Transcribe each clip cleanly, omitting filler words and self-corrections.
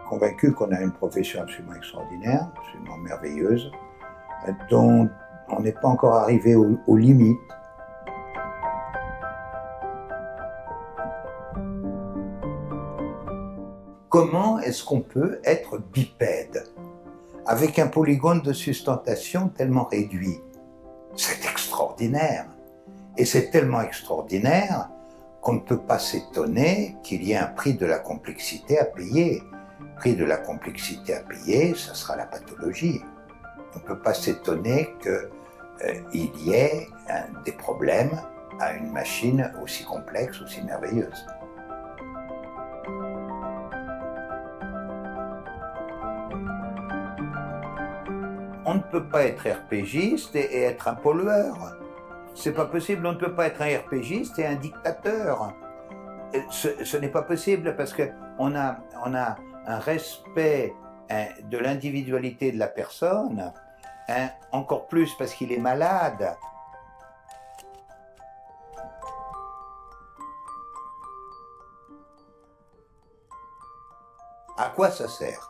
Convaincu qu'on a une profession absolument extraordinaire, absolument merveilleuse, dont on n'est pas encore arrivé aux limites. Comment est-ce qu'on peut être bipède avec un polygone de sustentation tellement réduit? C'est extraordinaire. Et c'est tellement extraordinaire qu'on ne peut pas s'étonner qu'il y ait un prix de la complexité à payer. Le prix de la complexité à payer, ça sera la pathologie. On ne peut pas s'étonner qu'il y ait des problèmes à une machine aussi complexe, aussi merveilleuse. On ne peut pas être RPGiste et être un pollueur. C'est pas possible, on ne peut pas être un RPGiste et un dictateur. Ce n'est pas possible parce qu'on a un respect de l'individualité de la personne, encore plus parce qu'il est malade. À quoi ça sert?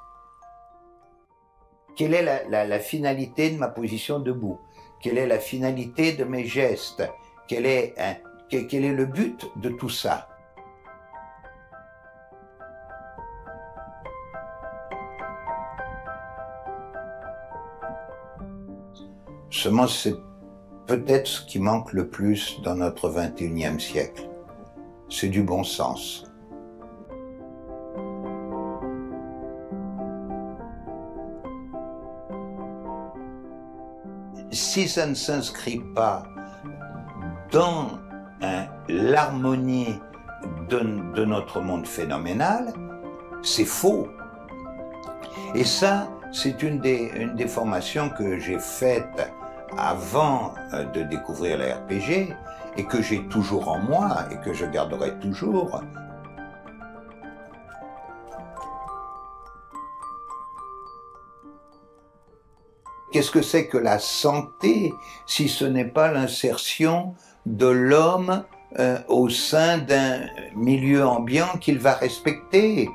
Quelle est la finalité de ma position debout? Quelle est la finalité de mes gestes? Quel est le but de tout ça? Seulement, c'est peut-être ce qui manque le plus dans notre 21e siècle. C'est du bon sens. Si ça ne s'inscrit pas dans l'harmonie de notre monde phénoménal, c'est faux. Et ça, c'est une des formations que j'ai faites avant de découvrir la RPG et que j'ai toujours en moi et que je garderai toujours. Qu'est-ce que c'est que la santé si ce n'est pas l'insertion de l'homme au sein d'un milieu ambiant qu'il va respecter?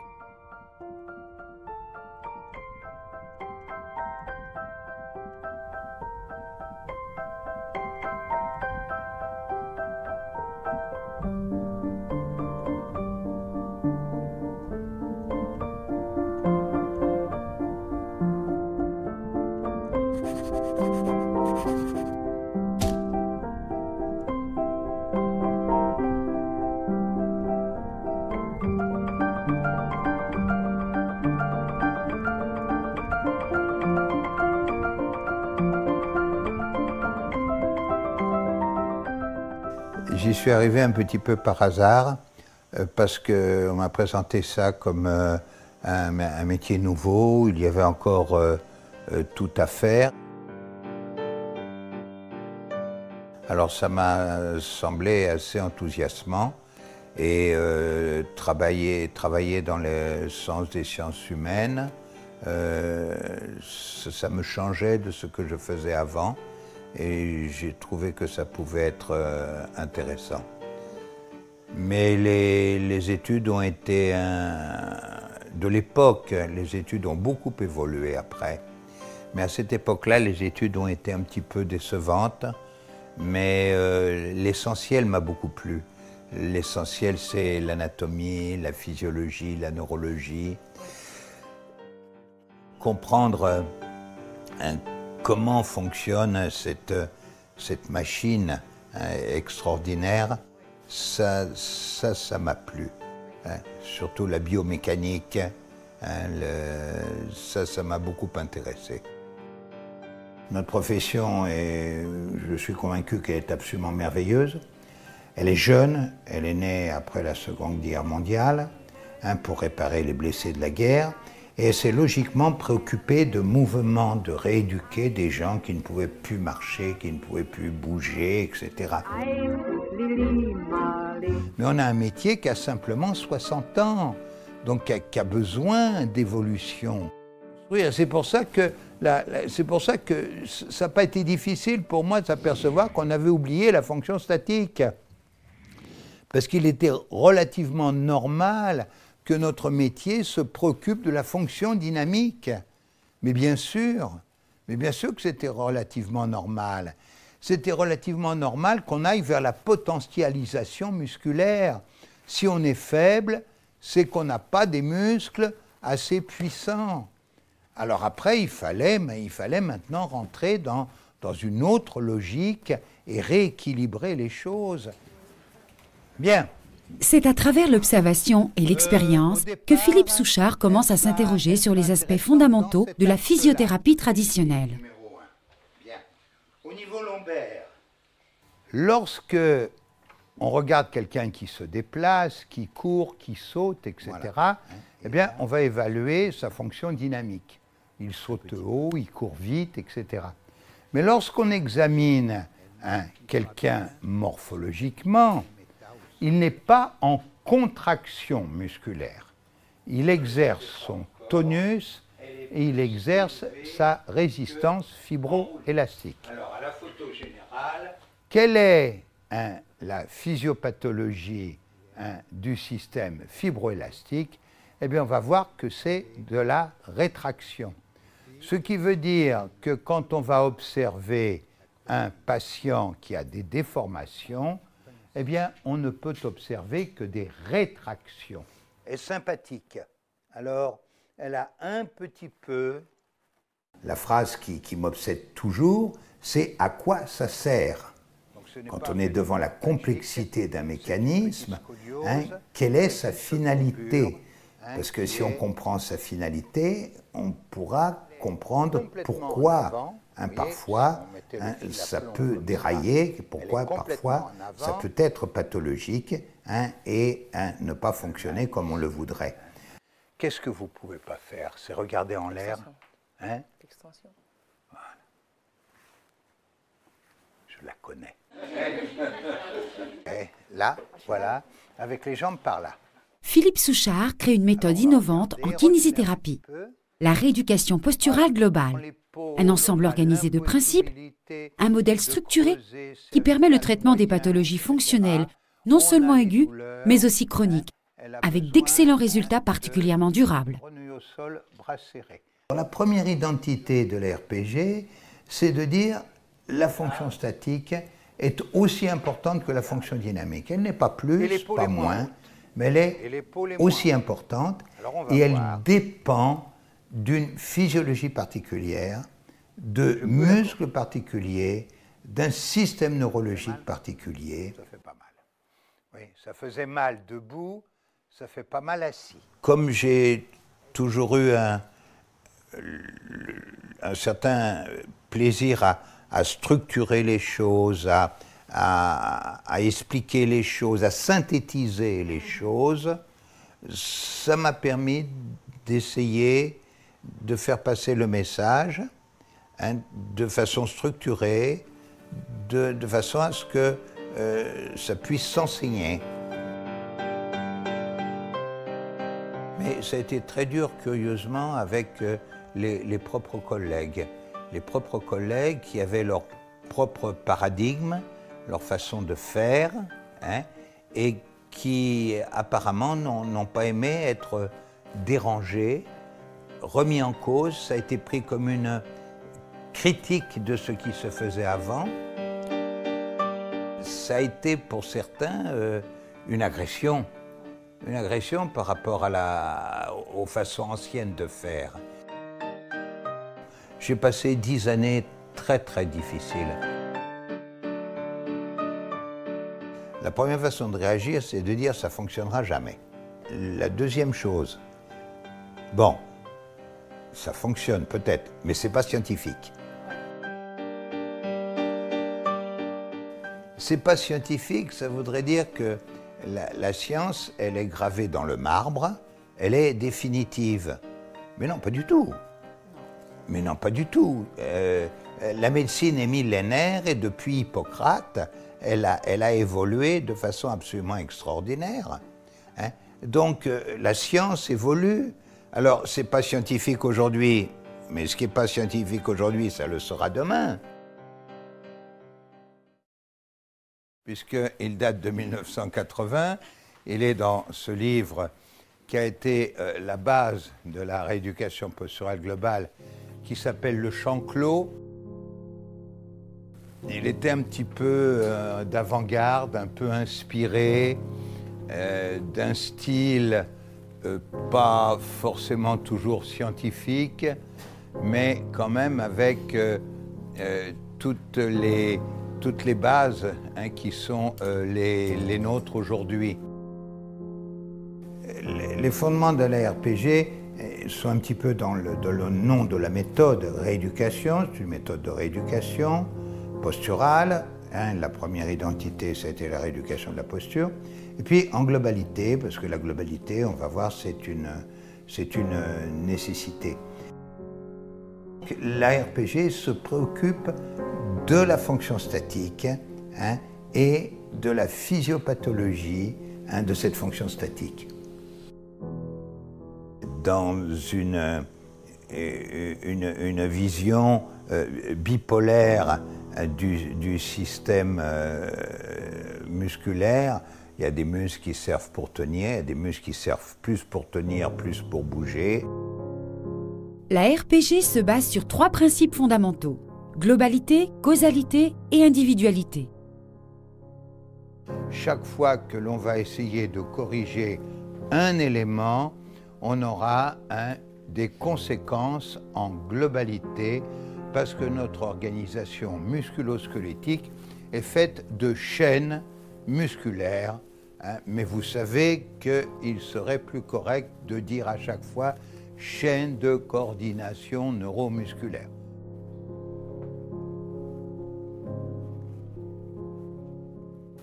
J'y suis arrivé un petit peu par hasard, parce qu'on m'a présenté ça comme un métier nouveau, il y avait encore tout à faire. Alors ça m'a semblé assez enthousiasmant et travailler dans le sens des sciences humaines, ça me changeait de ce que je faisais avant. Et j'ai trouvé que ça pouvait être intéressant. Mais les études ont été de l'époque, les études ont beaucoup évolué après. Mais à cette époque-là, les études ont été un petit peu décevantes, mais l'essentiel m'a beaucoup plu. L'essentiel, c'est l'anatomie, la physiologie, la neurologie. Comprendre comment fonctionne cette machine extraordinaire, ça m'a plu. Surtout la biomécanique, ça m'a beaucoup intéressé. Notre profession, je suis convaincu qu'elle est absolument merveilleuse. Elle est jeune, elle est née après la Seconde Guerre mondiale, pour réparer les blessés de la guerre. Et c'est logiquement préoccupé de mouvements, de rééduquer des gens qui ne pouvaient plus marcher, qui ne pouvaient plus bouger, etc. Mais on a un métier qui a simplement 60 ans, donc qui a besoin d'évolution. Oui, c'est pour ça que ça n'a pas été difficile pour moi de s'apercevoir qu'on avait oublié la fonction statique. Parce qu'il était relativement normal que notre métier se préoccupe de la fonction dynamique. Mais bien sûr que c'était relativement normal. C'était relativement normal qu'on aille vers la potentialisation musculaire. Si on est faible, c'est qu'on n'a pas des muscles assez puissants. Alors après, il fallait maintenant rentrer dans une autre logique et rééquilibrer les choses. Bien. C'est à travers l'observation et l'expérience que Philippe Souchard commence à s'interroger sur les aspects fondamentaux de la physiothérapie traditionnelle. Bien. Au niveau lombaire, lorsque on regarde quelqu'un qui se déplace, qui court, qui saute, etc., eh bien, on va évaluer sa fonction dynamique. Il saute haut, il court vite, etc. Mais lorsqu'on examine quelqu'un morphologiquement, il n'est pas en contraction musculaire. Il exerce son tonus et il exerce sa résistance fibroélastique. Alors, à la photo générale, quelle est la physiopathologie du système fibroélastique? Eh bien, on va voir que c'est de la rétraction. Ce qui veut dire que quand on va observer un patient qui a des déformations, eh bien, on ne peut observer que des rétractions. Elle est sympathique. Alors, elle a un petit peu... La phrase qui m'obsède toujours, c'est « à quoi ça sert ?» Quand on est devant la complexité d'un mécanisme, quelle est sa finalité? Parce que si on comprend sa finalité, on pourra comprendre pourquoi parfois ça peut dérailler, pourquoi parfois ça peut être pathologique et ne pas fonctionner comme on le voudrait. Qu'est-ce que vous ne pouvez pas faire? C'est regarder en l'air. Extension. Voilà. Je la connais. Et là, voilà, avec les jambes par là. Philippe Souchard crée une méthode innovante en kinésithérapie, la rééducation posturale globale, un ensemble organisé de principes, un modèle structuré qui permet le traitement des pathologies fonctionnelles, non seulement aiguës, mais aussi chroniques, avec d'excellents résultats particulièrement durables. La première identité de l'RPG, c'est de dire la fonction statique est aussi importante que la fonction dynamique. Elle n'est pas plus, pas moins, mais elle est aussi importante et elle dépend d'une physiologie particulière, de muscles particuliers, d'un système neurologique particulier. Ça fait pas mal. Oui, ça faisait mal debout, ça fait pas mal assis. Comme j'ai toujours eu un certain plaisir à structurer les choses, à expliquer les choses, à synthétiser les choses, ça m'a permis d'essayer de faire passer le message de façon structurée, de façon à ce que ça puisse s'enseigner. Mais ça a été très dur, curieusement, avec les propres collègues. Les propres collègues qui avaient leur propre paradigme, leur façon de faire, et qui apparemment n'ont pas aimé être dérangés, remis en cause. Ça a été pris comme une critique de ce qui se faisait avant. Ça a été pour certains une agression par rapport aux façons anciennes de faire. J'ai passé 10 années très très difficiles. La première façon de réagir, c'est de dire ça ne fonctionnera jamais. La deuxième chose, bon, ça fonctionne peut-être, mais ce n'est pas scientifique. C'est pas scientifique, ça voudrait dire que la science, elle est gravée dans le marbre, elle est définitive. Mais non, pas du tout. Mais non, pas du tout. La médecine est millénaire et depuis Hippocrate, elle a évolué de façon absolument extraordinaire. Donc la science évolue. Alors, c'est pas scientifique aujourd'hui, mais ce qui n'est pas scientifique aujourd'hui, ça le sera demain. puisqu'il date de 1980. Il est dans ce livre qui a été la base de la rééducation posturale globale, qui s'appelle Le Champ clos. Il était un petit peu d'avant-garde, un peu inspiré d'un style pas forcément toujours scientifique, mais quand même avec toutes les bases qui sont les nôtres aujourd'hui. Les fondements de la RPG sont un petit peu dans le nom de la méthode rééducation. C'est une méthode de rééducation posturale. La première identité, c'était la rééducation de la posture. Et puis en globalité, parce que la globalité, on va voir, c'est une nécessité. La RPG se préoccupe de la fonction statique et de la physiopathologie de cette fonction statique. Dans une vision bipolaire du système musculaire, il y a des muscles qui servent pour tenir, il y a des muscles qui servent plus pour tenir, plus pour bouger. La RPG se base sur 3 principes fondamentaux: globalité, causalité et individualité. Chaque fois que l'on va essayer de corriger un élément, on aura des conséquences en globalité, parce que notre organisation musculo-squelettique est faite de chaînes musculaires. Mais vous savez qu'il serait plus correct de dire à chaque fois chaîne de coordination neuromusculaire.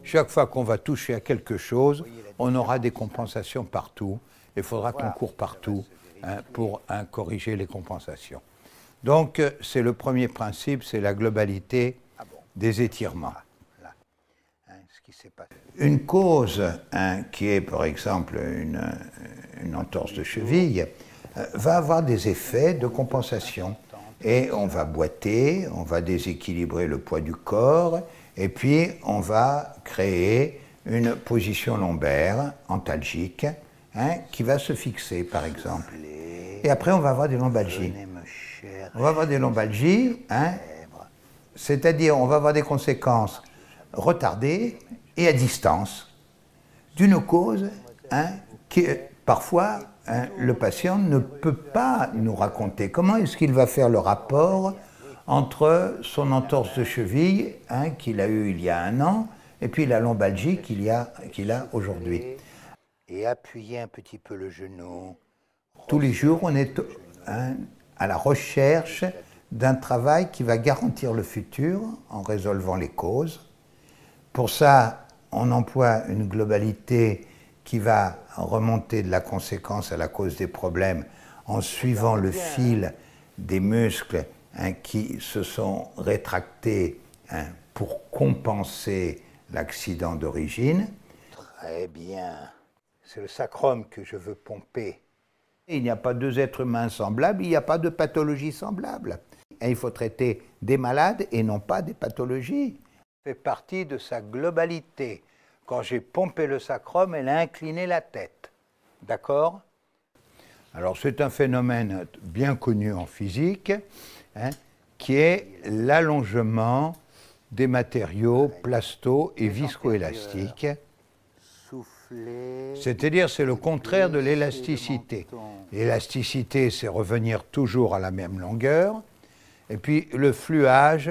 Chaque fois qu'on va toucher à quelque chose, on aura des compensations partout. Il faudra qu'on court partout pour corriger les compensations. Donc, c'est le premier principe, c'est la globalité des étirements. Une cause qui est, par exemple, une entorse de cheville, va avoir des effets de compensation. Et on va boiter, on va déséquilibrer le poids du corps, et puis on va créer une position lombaire antalgique qui va se fixer, par exemple. Et après, on va avoir des lombalgies. On va avoir des lombalgies, c'est-à-dire on va avoir des conséquences retardées et à distance d'une cause qui, parfois, le patient ne peut pas nous raconter. Comment est-ce qu'il va faire le rapport entre son entorse de cheville qu'il a eu il y a 1 an et puis la lombalgie qu'il a aujourd'hui. Et appuyer un petit peu le genou. Tous les jours, on est à la recherche d'un travail qui va garantir le futur en résolvant les causes. Pour ça, on emploie une globalité qui va remonter de la conséquence à la cause des problèmes en suivant le fil des muscles qui se sont rétractés pour compenser l'accident d'origine. Très bien. C'est le sacrum que je veux pomper. Il n'y a pas 2 êtres humains semblables, il n'y a pas de pathologie semblable. Et il faut traiter des malades et non pas des pathologies. Ça fait partie de sa globalité. Quand j'ai pompé le sacrum, elle a incliné la tête. D'accord? Alors c'est un phénomène bien connu en physique, qui est l'allongement des matériaux plasto- et viscoélastiques. C'est-à-dire, c'est le contraire de l'élasticité. L'élasticité, c'est revenir toujours à la même longueur. Et puis, le fluage,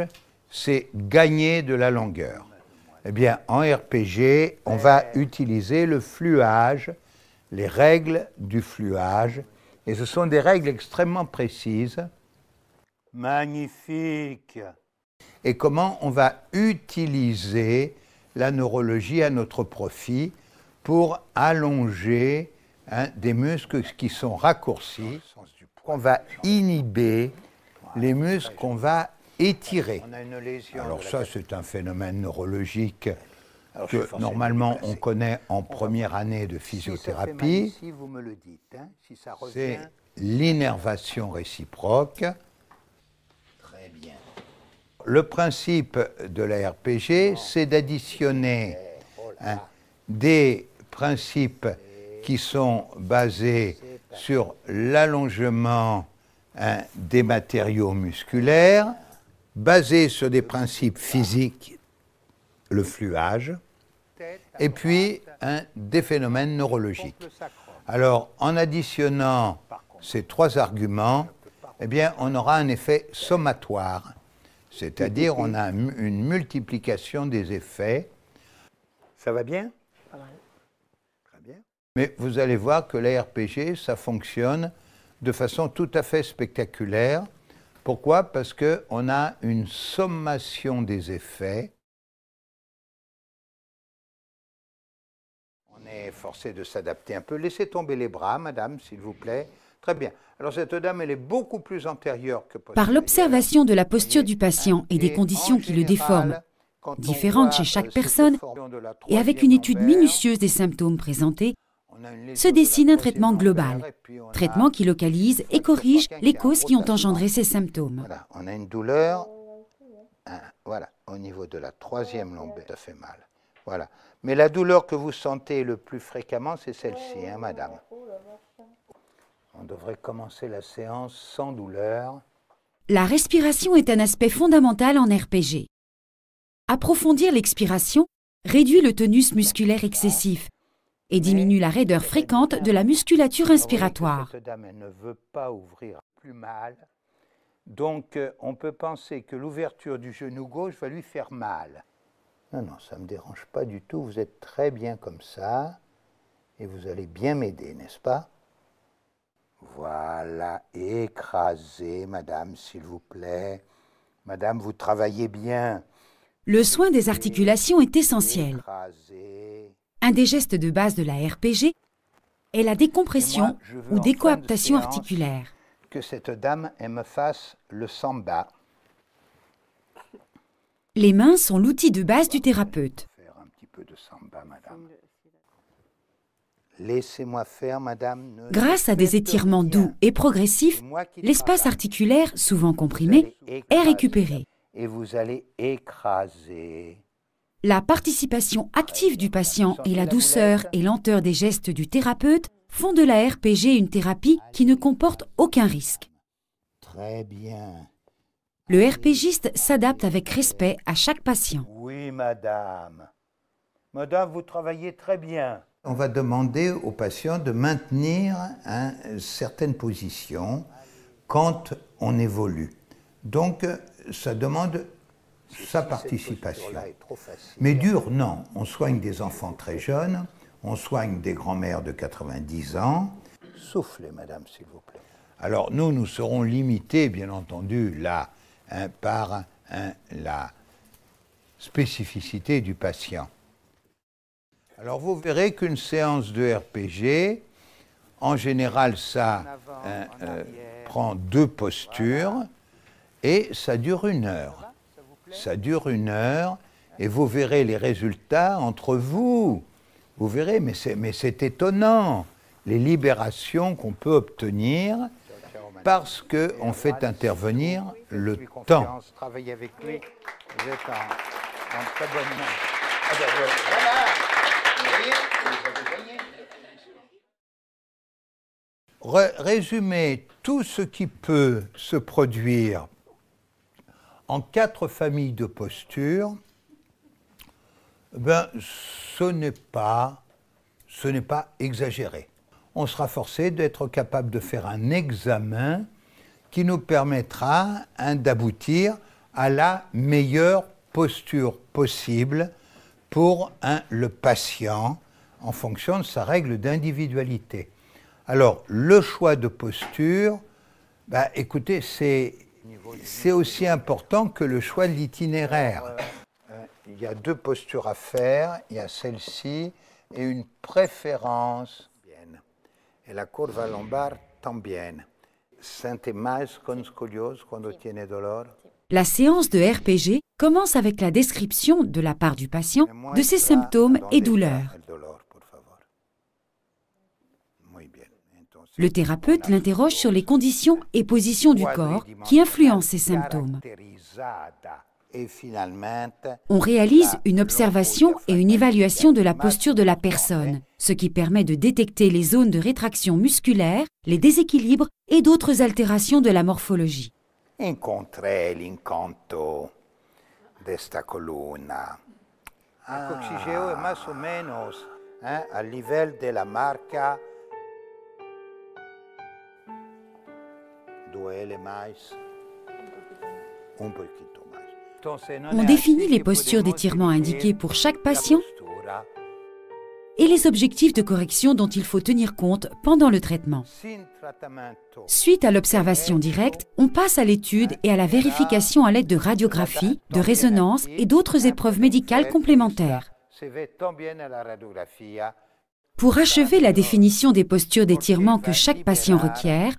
c'est gagner de la longueur. Eh bien, en RPG, on va utiliser le fluage, les règles du fluage. Et ce sont des règles extrêmement précises. Magnifique! Et comment on va utiliser la neurologie à notre profit pour allonger des muscles qui sont raccourcis. On va inhiber les muscles qu'on va étirer. Alors ça, c'est un phénomène neurologique que normalement on connaît en première année de physiothérapie. C'est l'innervation réciproque. Très bien. Le principe de la RPG, c'est d'additionner des principes qui sont basés sur l'allongement des matériaux musculaires, basés sur des principes physiques, le fluage, et puis des phénomènes neurologiques. Alors, en additionnant ces trois arguments, eh bien, on aura un effet sommatoire, c'est-à-dire on a une multiplication des effets. Ça va bien? Pas mal. Très bien. Mais vous allez voir que la RPG, ça fonctionne de façon tout à fait spectaculaire. Pourquoi? Parce qu'on a une sommation des effets. On est forcé de s'adapter un peu. Laissez tomber les bras, madame, s'il vous plaît. Très bien. Alors cette dame, elle est beaucoup plus antérieure que postérieure. Par l'observation de la posture du patient et des conditions qui le déforment, différentes chez chaque personne, et avec une étude minutieuse des symptômes présentés, se dessine un traitement global, traitement qui localise et corrige les causes qui ont engendré ces symptômes. Voilà, on a une douleur, voilà, au niveau de la troisième lombaire, ça fait mal. Voilà. Mais la douleur que vous sentez le plus fréquemment, c'est celle-ci, hein, madame. On devrait commencer la séance sans douleur. La respiration est un aspect fondamental en RPG. Approfondir l'expiration réduit le tonus musculaire excessif et diminue la raideur fréquente de la musculature inspiratoire. Cette dame, elle ne veut pas ouvrir plus mal. Donc, on peut penser que l'ouverture du genou gauche va lui faire mal. Non, non, ça ne me dérange pas du tout. Vous êtes très bien comme ça. Et vous allez bien m'aider, n'est-ce pas? Voilà, écrasez, madame, s'il vous plaît. Madame, vous travaillez bien. Le soin des articulations est essentiel. Écrasez. Un des gestes de base de la RPG est la décompression ou décoaptation articulaire. Que cette dame, elle me fasse le samba. Les mains sont l'outil de base du thérapeute. Faire un petit peu de samba, madame. Laissez-moi faire, madame. Grâce à des étirements doux et progressifs, l'espace articulaire, souvent comprimé, est récupéré. Et vous allez écraser. La participation active du patient et la douceur et lenteur des gestes du thérapeute font de la RPG une thérapie qui ne comporte aucun risque. Très bien. Le RPGiste s'adapte avec respect à chaque patient. Oui, madame. Madame, vous travaillez très bien. On va demander au patient de maintenir certaines positions quand on évolue. Donc, ça demande sa participation. Mais dur, non. On soigne des enfants très jeunes, on soigne des grands-mères de 90 ans. Soufflez, madame, s'il vous plaît. Alors, nous serons limités, bien entendu, là, par la spécificité du patient. Alors, vous verrez qu'une séance de RPG, en général, ça prend 2 postures et ça dure 1 heure. Ça dure 1 heure et vous verrez les résultats entre vous. Vous verrez, mais c'est étonnant, les libérations qu'on peut obtenir parce qu'on fait intervenir le temps. Travaillez avec lui, vous êtes en très bonne main. Ah ben voilà, vous avez gagné. Résumer tout ce qui peut se produire en 4 familles de postures, ben, ce n'est pas exagéré. On sera forcé d'être capable de faire un examen qui nous permettra d'aboutir à la meilleure posture possible pour le patient en fonction de sa règle d'individualité. Alors, le choix de posture, ben, écoutez, c'est aussi important que le choix de l'itinéraire. Il y a 2 postures à faire, il y a celle-ci et une préférence. Et la curva lombar también. Siente más con scoliose cuando tiene dolor. La séance de RPG commence avec la description de la part du patient de ses symptômes et douleurs. Le thérapeute l'interroge sur les conditions et positions du corps qui influencent ces symptômes. On réalise une observation et une évaluation de la posture de la personne, ce qui permet de détecter les zones de rétraction musculaire, les déséquilibres et d'autres altérations de la morphologie. Incontré l'incanto d'esta colonna. Il coccigeo è más o menos al nivel de la marca. Duele más. Un poquito más. On définit les postures d'étirement indiquées pour chaque patient et les objectifs de correction dont il faut tenir compte pendant le traitement. Suite à l'observation directe, on passe à l'étude et à la vérification à l'aide de radiographie, de résonance et d'autres épreuves médicales complémentaires. Pour achever la définition des postures d'étirement que chaque patient requiert,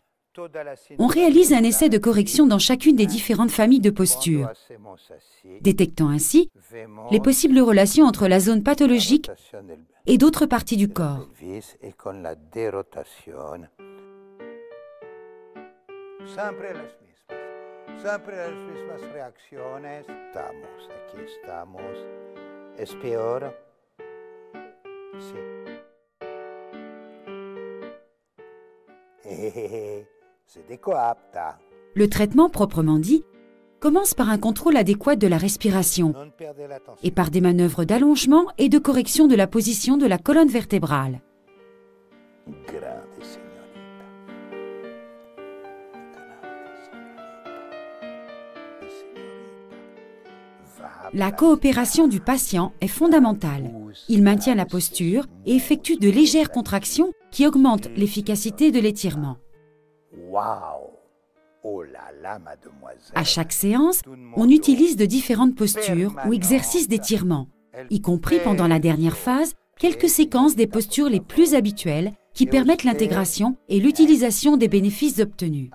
on réalise un essai de correction dans chacune des différentes familles de postures, détectant ainsi les possibles relations entre la zone pathologique et d'autres parties du corps. Le traitement proprement dit commence par un contrôle adéquat de la respiration et par des manœuvres d'allongement et de correction de la position de la colonne vertébrale. La coopération du patient est fondamentale. Il maintient la posture et effectue de légères contractions qui augmentent l'efficacité de l'étirement. À chaque séance, on utilise de différentes postures ou exercices d'étirement, y compris pendant la dernière phase, quelques séquences des postures les plus habituelles qui permettent l'intégration et l'utilisation des bénéfices obtenus.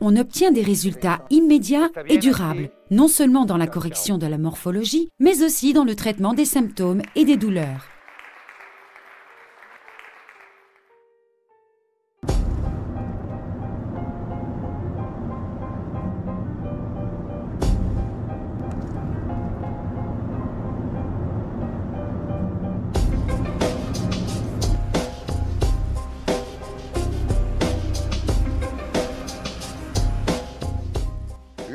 On obtient des résultats immédiats et durables, non seulement dans la correction de la morphologie, mais aussi dans le traitement des symptômes et des douleurs.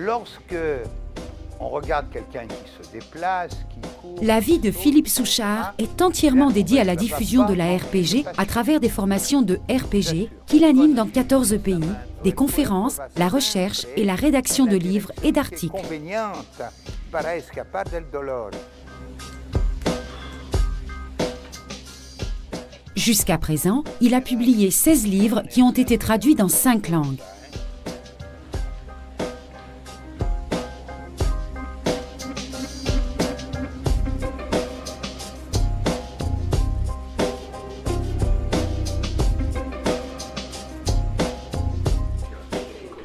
Lorsque on regarde quelqu'un qui se déplace, qui court... La vie de Philippe Souchard est entièrement dédiée à la diffusion de la RPG à travers des formations de RPG qu'il anime dans 14 pays, des conférences, la recherche et la rédaction de livres et d'articles. Jusqu'à présent, il a publié 16 livres qui ont été traduits dans 5 langues.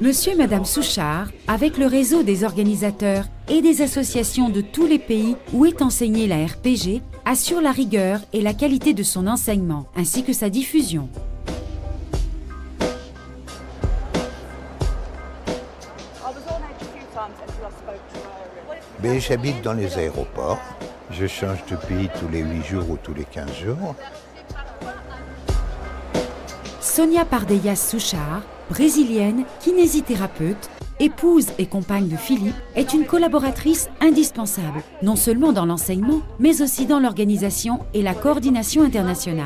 Monsieur et Madame Souchard, avec le réseau des organisateurs et des associations de tous les pays où est enseignée la RPG, assure la rigueur et la qualité de son enseignement, ainsi que sa diffusion. J'habite dans les aéroports. Je change de pays tous les 8 jours ou tous les 15 jours. Sonia Pardeyas Souchard, brésilienne, kinésithérapeute, épouse et compagne de Philippe, est une collaboratrice indispensable, non seulement dans l'enseignement, mais aussi dans l'organisation et la coordination internationale.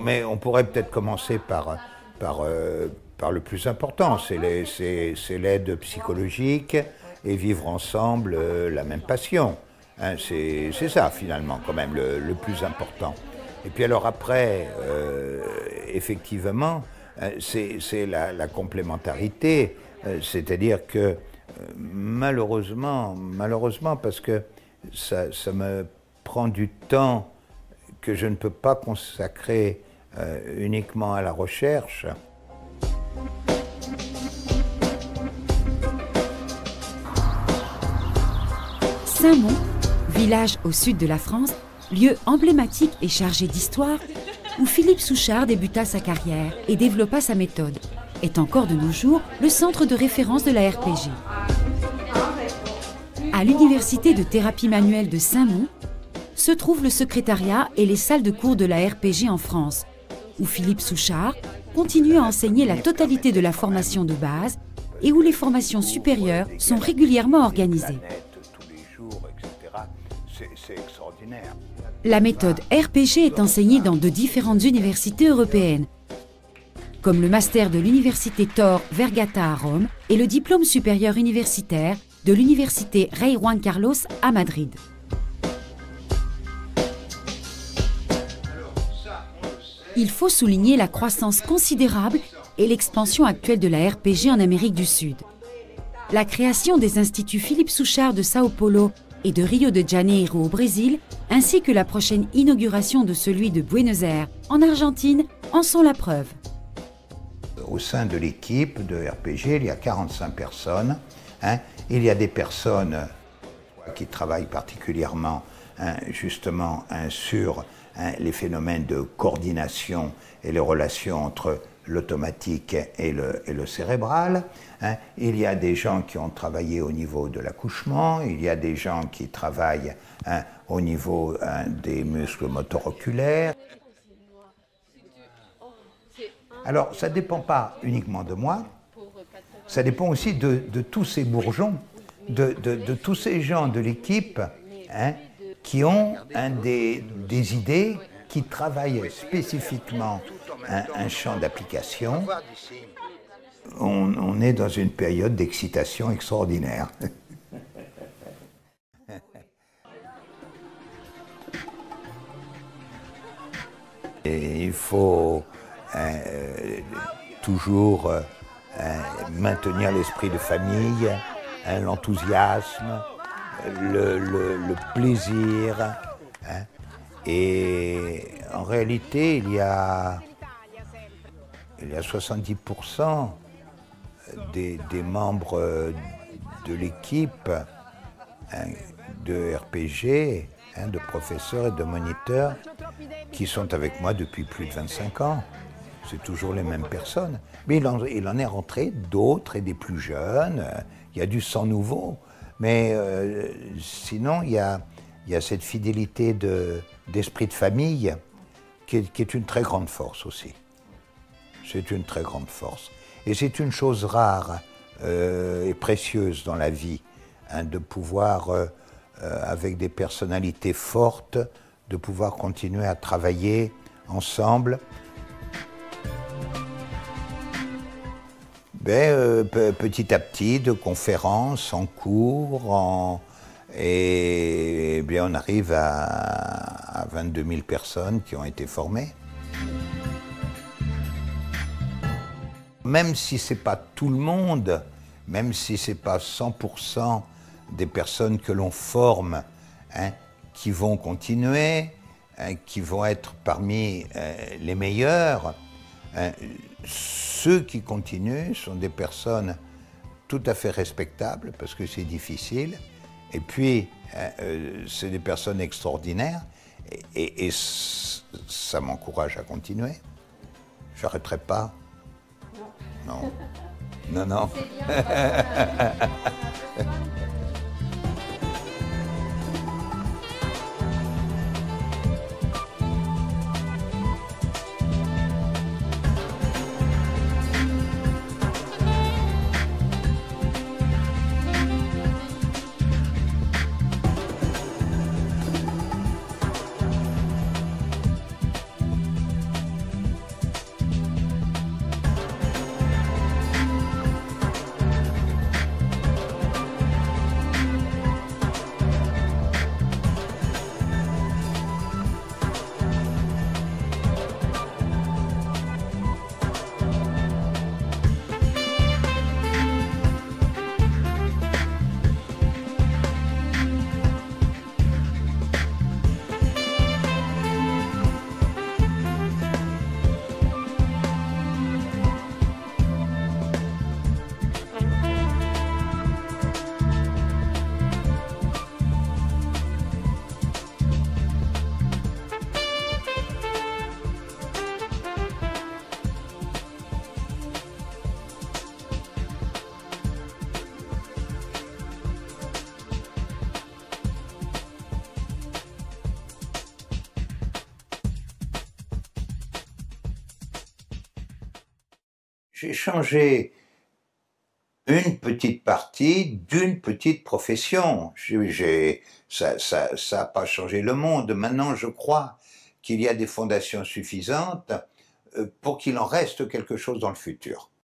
Mais on pourrait peut-être commencer par le plus important, c'est l'aide psychologique et vivre ensemble la même passion. Hein, c'est ça finalement quand même le plus important. Et puis alors après, effectivement, c'est la complémentarité, c'est-à-dire que malheureusement, parce que ça me prend du temps que je ne peux pas consacrer uniquement à la recherche. Saint-Mont, village au sud de la France, lieu emblématique et chargé d'histoire, où Philippe Souchard débuta sa carrière et développa sa méthode, est encore de nos jours le centre de référence de la RPG. À l'université de thérapie manuelle de Saint-Mond se trouvent le secrétariat et les salles de cours de la RPG en France, où Philippe Souchard continue à enseigner la totalité de la formation de base et où les formations supérieures sont régulièrement organisées. La méthode RPG est enseignée dans de différentes universités européennes, comme le master de l'université Tor Vergata à Rome et le diplôme supérieur universitaire de l'université Rey Juan Carlos à Madrid. Il faut souligner la croissance considérable et l'expansion actuelle de la RPG en Amérique du Sud. La création des instituts Philippe Souchard de Sao Paulo et de Rio de Janeiro au Brésil, ainsi que la prochaine inauguration de celui de Buenos Aires en Argentine, en sont la preuve. Au sein de l'équipe de RPG, il y a 45 personnes. Il y a des personnes qui travaillent particulièrement justement sur les phénomènes de coordination et les relations entre l'automatique et le cérébral. Il y a des gens qui ont travaillé au niveau de l'accouchement, il y a des gens qui travaillent au niveau des muscles moteurs oculaires. Alors, ça ne dépend pas uniquement de moi, ça dépend aussi de tous ces bourgeons, de tous ces gens de l'équipe qui ont des idées, qui travaillent spécifiquement un champ d'application. On est dans une période d'excitation extraordinaire. Et il faut toujours maintenir l'esprit de famille, l'enthousiasme, le plaisir. Et en réalité, il y a 70% des membres de l'équipe de RPG, de professeurs et de moniteurs, qui sont avec moi depuis plus de 25 ans. C'est toujours les mêmes personnes. Mais il en est rentré d'autres et des plus jeunes. Il y a du sang nouveau. Mais sinon, il y a cette fidélité d'esprit de famille qui est une très grande force aussi. C'est une très grande force. Et c'est une chose rare et précieuse dans la vie, de pouvoir, avec des personnalités fortes, de pouvoir continuer à travailler ensemble. Petit à petit, de conférences en cours, et on arrive à 22 000 personnes qui ont été formées. Même si ce n'est pas tout le monde, même si ce n'est pas 100% des personnes que l'on forme qui vont continuer, qui vont être parmi les meilleurs, ceux qui continuent sont des personnes tout à fait respectables parce que c'est difficile. Et puis, c'est des personnes extraordinaires et ça m'encourage à continuer. Je n'arrêterai pas. Non. Non, non. j'ai changé une petite partie d'une petite profession. Ça n'a pas changé le monde. Maintenant, je crois qu'il y a des fondations suffisantes pour qu'il en reste quelque chose dans le futur.